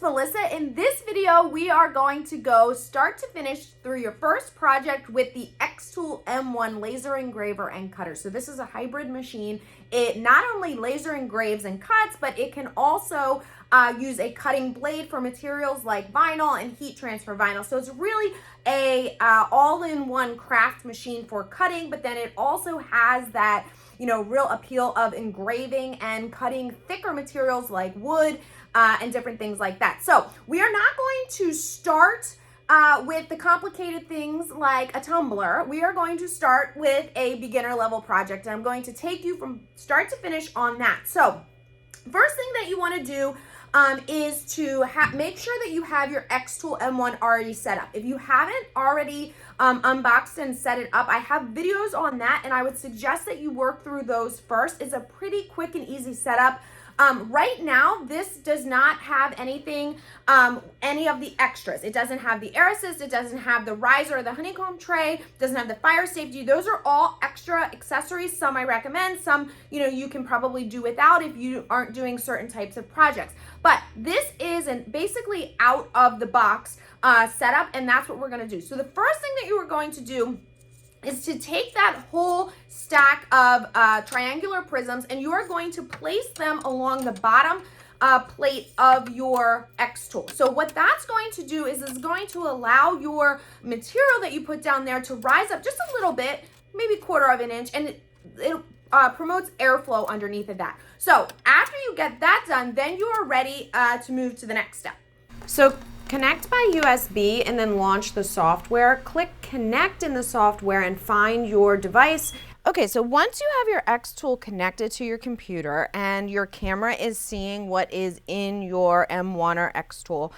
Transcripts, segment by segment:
it's Melissa. In this video, we are going to go start to finish through your first project with the XTool M1 laser engraver and cutter. So this is a hybrid machine. It not only laser engraves and cuts, but it can also use a cutting blade for materials like vinyl and heat transfer vinyl. So it's really a all-in-one craft machine for cutting, but then it also has that, you know, real appeal of engraving and cutting thicker materials like wood and different things like that. So we are not going to start with the complicated things like a tumbler. We are going to start with a beginner level project, and I'm going to take you from start to finish on that. So first thing that you want to do is to make sure that you have your XTool M1 already set up. If you haven't already unboxed and set it up, I have videos on that, and I would suggest that you work through those first. It's a pretty quick and easy setup. Right now, this does not have anything, any of the extras. It doesn't have the air assist, it doesn't have the riser or the honeycomb tray, doesn't have the fire safety. Those are all extra accessories. Some I recommend, some, you know, you can probably do without if you aren't doing certain types of projects. But this is basically out of the box setup, and that's what we're gonna do. So the first thing that you are going to do is to take that whole stack of triangular prisms, and you are going to place them along the bottom plate of your XTool. So what that's going to do is it's going to allow your material that you put down there to rise up just a little bit, maybe 1/4 of an inch, and it promotes airflow underneath of that. So after you get that done, then you are ready to move to the next step. So connect by USB and then launch the software. Click connect in the software and find your device. Okay, so once you have your XTool connected to your computer and your camera is seeing what is in your M1 or XTool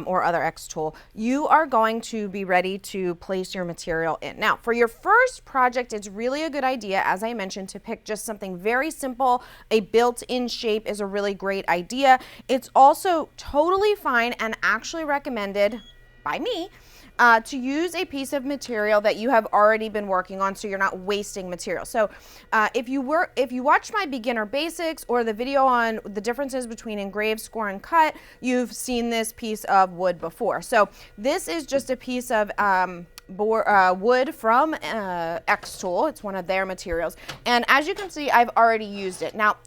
or other XTool, you are going to be ready to place your material in. Now, for your first project, it's really a good idea, as I mentioned, to pick just something very simple. A built-in shape is a really great idea. It's also totally fine and actually recommended by me to use a piece of material that you have already been working on, so you're not wasting material. So if you watched my beginner basics or the video on the differences between engrave, score, and cut, you've seen this piece of wood before. So this is just a piece of wood from XTool. It's one of their materials, and as you can see, I've already used it. Now,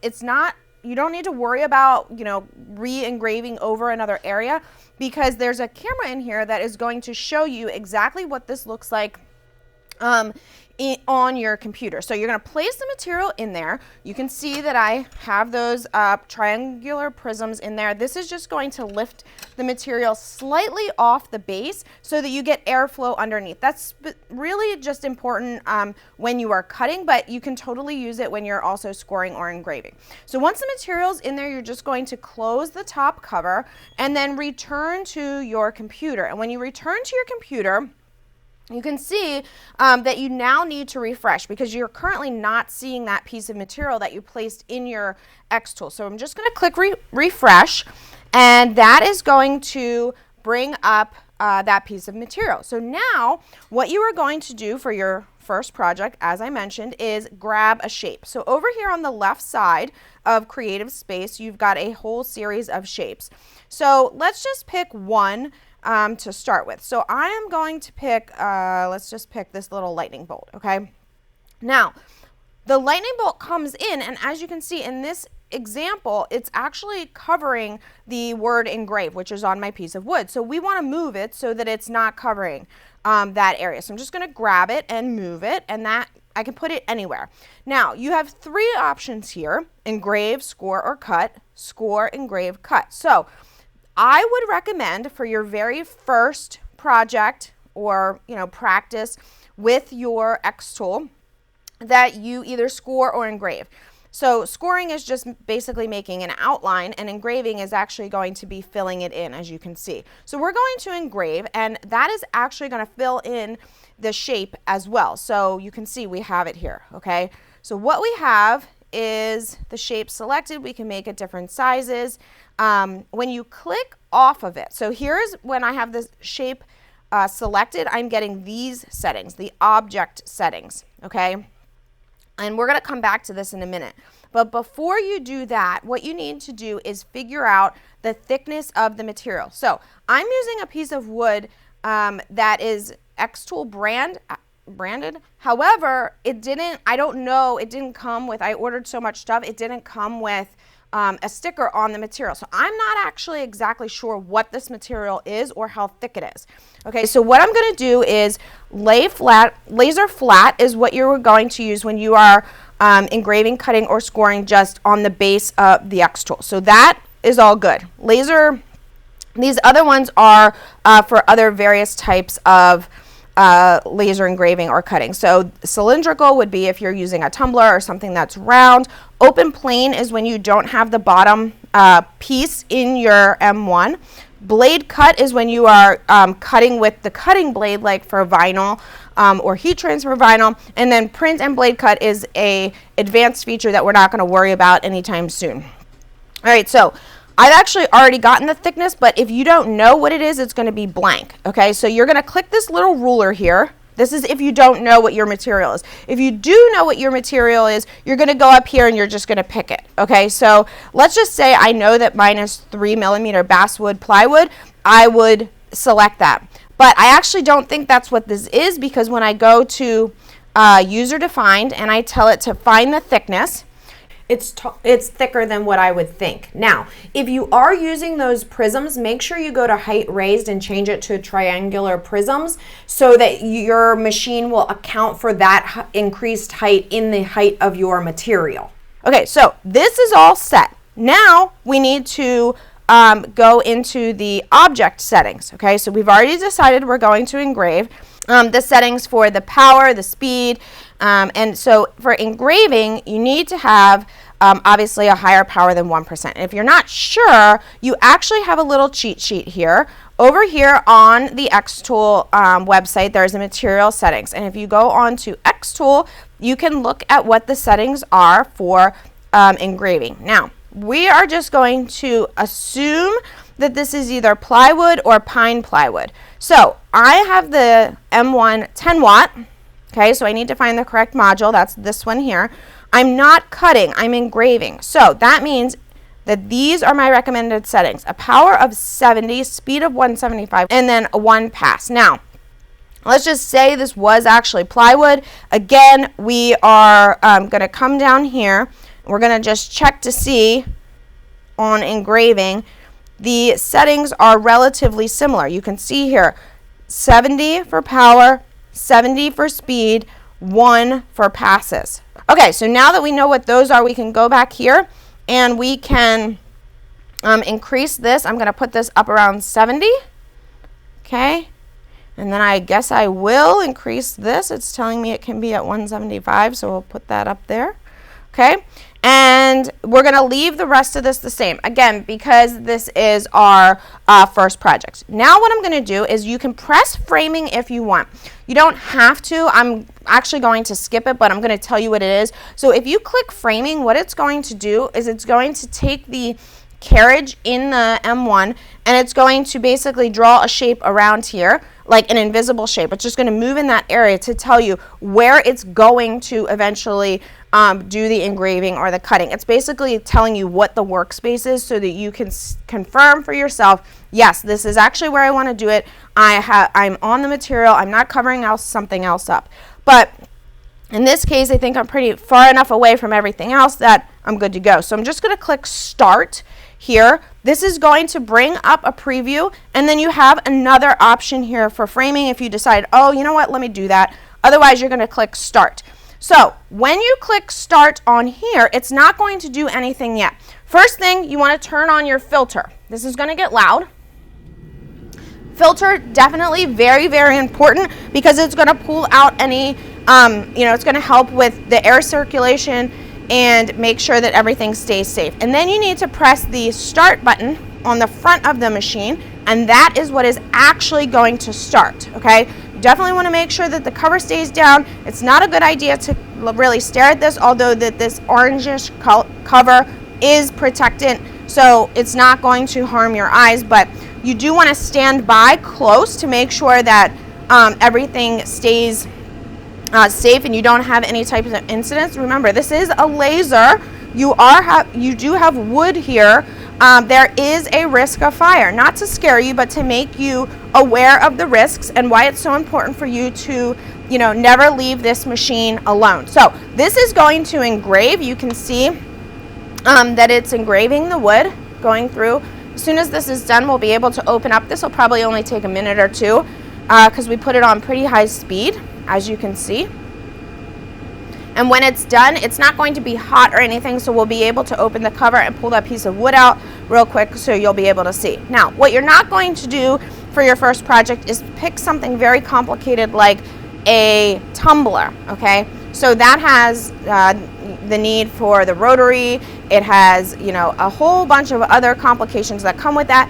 you don't need to worry about, you know, re-engraving over another area, because there's a camera in here that is going to show you exactly what this looks like on your computer. So you're going to place the material in there. You can see that I have those triangular prisms in there. This is just going to lift the material slightly off the base so that you get airflow underneath. That's really just important when you are cutting, but you can totally use it when you're also scoring or engraving. So once the material's in there, you're just going to close the top cover and then return to your computer. And when you return to your computer, you can see that you now need to refresh, because you're currently not seeing that piece of material that you placed in your XTool. So I'm just going to click refresh, and that is going to bring up that piece of material. So now what you are going to do for your first project, as I mentioned, is grab a shape. So over here on the left side of Creative Space, you've got a whole series of shapes. So let's just pick one to start with. So I am going to pick, let's just pick this little lightning bolt, okay? Now, the lightning bolt comes in, and as you can see in this example, it's actually covering the word engrave, which is on my piece of wood. So we want to move it so that it's not covering that area. So I'm just going to grab it and move it, and that I can put it anywhere. Now, you have 3 options here: engrave, score, or cut. Score, engrave, cut. So I would recommend for your very first project, or, you know, practice with your XTool, that you either score or engrave. So scoring is just basically making an outline, and engraving is actually going to be filling it in, as you can see. So we're going to engrave, and that is actually going to fill in the shape as well. So you can see we have it here, okay? So what we have is the shape selected. We can make it different sizes. When you click off of it, so here's when I have this shape selected, I'm getting these settings, the object settings, okay? And we're going to come back to this in a minute. But before you do that, what you need to do is figure out the thickness of the material. So I'm using a piece of wood that is XTool branded. However, I don't know, it didn't come with, I ordered so much stuff, it didn't come with a sticker on the material. So I'm not actually exactly sure what this material is or how thick it is. Okay, so what I'm going to do is laser flat is what you're going to use when you are engraving, cutting, or scoring just on the base of the XTool. So that is all good. These other ones are for other various types of laser engraving or cutting. So cylindrical would be if you're using a tumbler or something that's round. Open plane is when you don't have the bottom piece in your M1. Blade cut is when you are cutting with the cutting blade, like for vinyl or heat transfer vinyl. And then print and blade cut is a advanced feature that we're not going to worry about anytime soon. All right, so I've actually already gotten the thickness, but if you don't know what it is, it's going to be blank. Okay, so you're going to click this little ruler here. This is if you don't know what your material is. If you do know what your material is, you're going to go up here and you're just going to pick it. Okay, so let's just say I know that mine is 3mm basswood plywood. I would select that. But I actually don't think that's what this is, because when I go to user defined and I tell it to find the thickness, it's thicker than what I would think. Now, if you are using those prisms, make sure you go to height raised and change it to triangular prisms so that your machine will account for that increased height in the height of your material. Okay, so this is all set. Now we need to go into the object settings. Okay, so we've already decided we're going to engrave. The settings for the power, the speed, and so for engraving, you need to have obviously a higher power than 1%. And if you're not sure, you actually have a little cheat sheet here. Over here on the XTool website, there's a material settings. And if you go on to XTool, you can look at what the settings are for engraving. Now, we are just going to assume that this is either plywood or pine plywood. So I have the M1 10 watt. Okay, so I need to find the correct module. That's this one here. I'm not cutting, I'm engraving. So that means that these are my recommended settings. A power of 70, speed of 175, and then a 1 pass. Now, let's just say this was actually plywood. Again, we are going to come down here. We're going to just check to see on engraving. The settings are relatively similar. You can see here, 70 for power, 70 for speed, 1 for passes. Okay, so now that we know what those are, we can go back here and we can increase this. I'm going to put this up around 70. Okay, and then I guess I will increase this. It's telling me it can be at 175, so we'll put that up there. Okay, and we're going to leave the rest of this the same, again, because this is our first project. Now what I'm going to do is you can press framing if you want. You don't have to. I'm actually going to skip it, but I'm going to tell you what it is. So if you click framing, what it's going to do is it's going to take the carriage in the M1 and it's going to basically draw a shape around here, like an invisible shape. It's just going to move in that area to tell you where it's going to eventually do the engraving or the cutting. It's basically telling you what the workspace is so that you can confirm for yourself, yes, this is actually where I want to do it. I'm on the material. I'm not covering something else up. But in this case, I think I'm pretty far enough away from everything else that I'm good to go. So I'm just going to click Start here. This is going to bring up a preview, and then you have another option here for framing if you decide, oh, you know what, let me do that. Otherwise, you're going to click Start. So when you click Start on here, it's not going to do anything yet. First thing, you want to turn on your filter. This is going to get loud. Filter, definitely very, very important because it's going to pull out any, it's going to help with the air circulation and make sure that everything stays safe. And then you need to press the Start button on the front of the machine, and that is what is actually going to start, okay? You definitely want to make sure that the cover stays down. It's not a good idea to really stare at this, although that this orangish cover is protectant, so it's not going to harm your eyes, but you do want to stand by close to make sure that everything stays safe and you don't have any types of incidents. Remember, this is a laser, you do have wood here, there is a risk of fire. Not to scare you, but to make you aware of the risks and why it's so important for you to, you know, never leave this machine alone. So this is going to engrave. You can see that it's engraving the wood going through. As soon as this is done, we'll be able to open up. This will probably only take a minute or two because we put it on pretty high speed, as you can see. And when it's done, it's not going to be hot or anything, so we'll be able to open the cover and pull that piece of wood out real quick so you'll be able to see. Now, what you're not going to do for your first project is pick something very complicated like a tumbler, okay? So that has the need for the rotary. It has, you know, a whole bunch of other complications that come with that.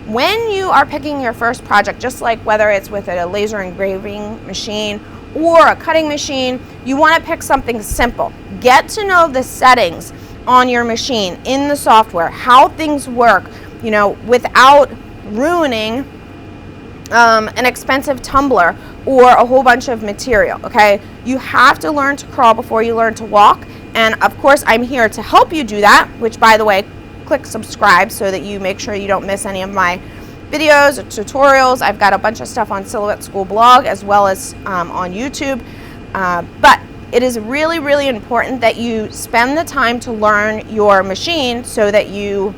When you are picking your first project, just like whether it's with a laser engraving machine or a cutting machine, you want to pick something simple. Get to know the settings on your machine in the software, how things work, you know, without ruining an expensive tumbler or a whole bunch of material, okay? You have to learn to crawl before you learn to walk. And of course, I'm here to help you do that, which, by the way, click subscribe so that you make sure you don't miss any of my videos or tutorials. I've got a bunch of stuff on Silhouette School blog as well as on YouTube. But it is really, really important that you spend the time to learn your machine so that you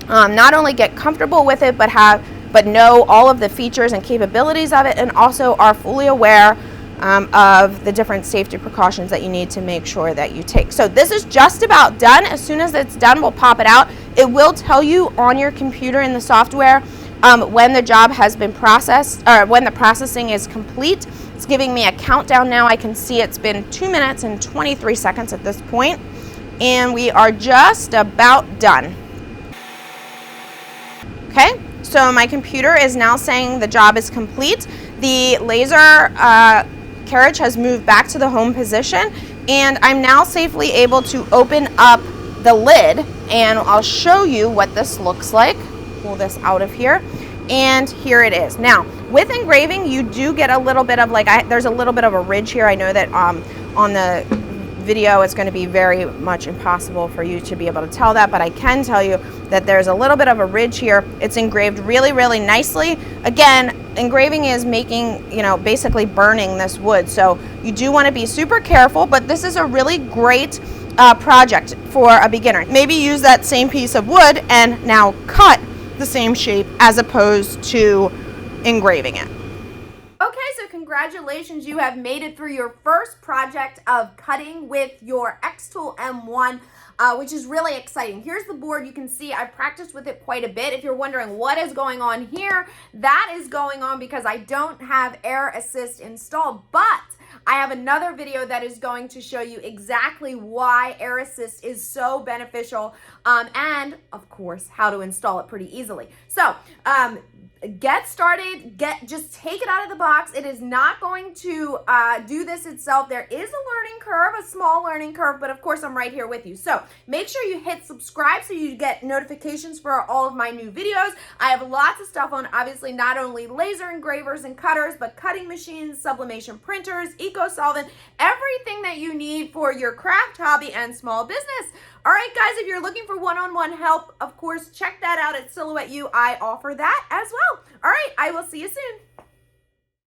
not only get comfortable with it, but know all of the features and capabilities of it, and also are fully aware of the different safety precautions that you need to make sure that you take. So this is just about done. As soon as it's done, we'll pop it out. It will tell you on your computer in the software when the job has been processed, or when the processing is complete. It's giving me a countdown now. I can see it's been 2 minutes and 23 seconds at this point, and we are just about done. Okay, so my computer is now saying the job is complete. The laser carriage has moved back to the home position, and I'm now safely able to open up the lid, and I'll show you what this looks like. Pull this out of here, and here it is. Now, with engraving, you do get a little bit of there's a little bit of a ridge here. I know that on the video it's going to be very much impossible for you to be able to tell that, but I can tell you that there's a little bit of a ridge here. It's engraved really, really nicely. Again, engraving is making, you know, basically burning this wood, so you do want to be super careful, but this is a really great project for a beginner. Maybe use that same piece of wood and now cut the same shape as opposed to engraving it. Okay, so congratulations, you have made it through your first project of cutting with your XTool M1, which is really exciting. Here's the board. You can see I've practiced with it quite a bit. If you're wondering what is going on here, that is going on because I don't have Air Assist installed, but I have another video that is going to show you exactly why Air Assist is so beneficial, and of course how to install it pretty easily. So get started, just take it out of the box. It is not going to do this itself. There is a learning curve, a small learning curve, but of course I'm right here with you. So make sure you hit subscribe so you get notifications for all of my new videos. I have lots of stuff on, obviously, not only laser engravers and cutters, but cutting machines, sublimation printers, eco-solvent, everything that you need for your craft, hobby, and small business. All right, guys, if you're looking for one-on-one help, of course, check that out at Silhouette U. I offer that as well. All right, I will see you soon.